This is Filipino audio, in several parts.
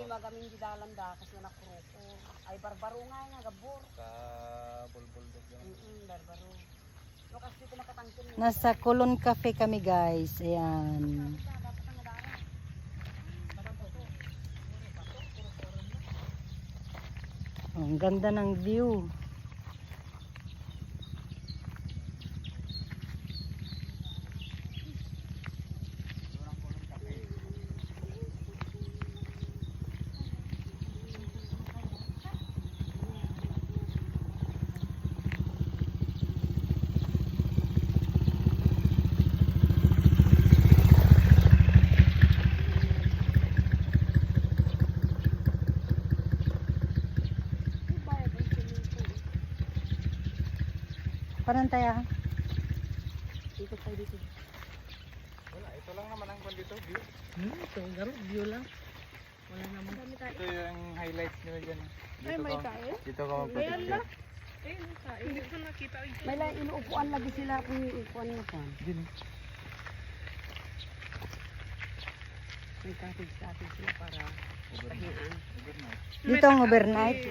magamin di dalam da kasi nakruko. Ay barbaro nga nga gabor. Ka bulbuldog yun. Barbaro. No kasi ko makatangkin. Nasa Kulon Cafe kami guys. Ayan. Oh, ang ganda ng view. Parang tayo. Dito tayo dito. Wala, ito lang naman ang dito, view. Ito, garo, view lang. Wala naman. Ito yung highlights nila dyan. Ay, may tayo? Dito ka magpapicture. Hindi ko nakita. May lang inuupuan lagi sila kung iupuan mo pa. Din. May cottage sila para pahingaan. Dito ang overnight.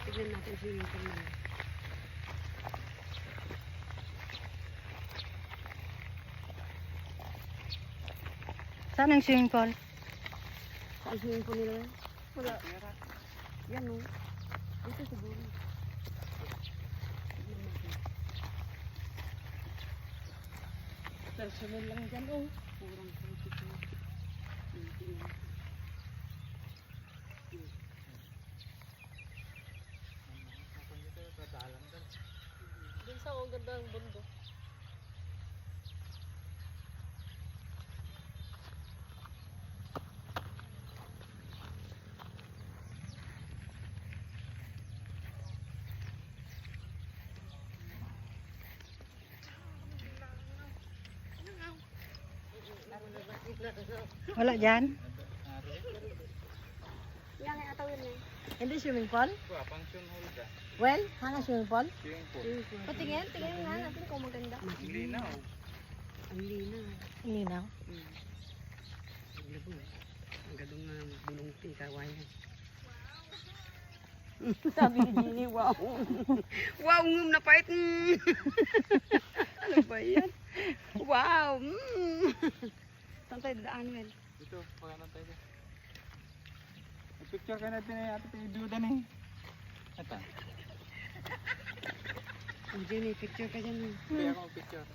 Tignan natin si Winter na. Saan ang swimming pool? Saan swimming pool nila? Wala. Yan o. Dito siguro. Personal lang dyan o. Kurang sa ito. Doon sa ang ganda ng bundok. Wala dyan? Yan ay atawin eh. Hindi swimming pool? Ito, function hall ka. Well, hanga swimming pool? Swimming pool. Patingin nga natin kung maganda. Ang linaw. Ang linaw. Linaw. Ang labo eh. Ang gadong nga bulong tingkawayan. Sabi ni Jenny, wow. Wow, ngum na pait. Ano ba yan? Wow. Saan tayo daan, Mel? Dito, pagkanan tayo. Picture ka natin eh, ate Piduda eh. Ito. Jenny, picture ka dyan. Kaya ako picture.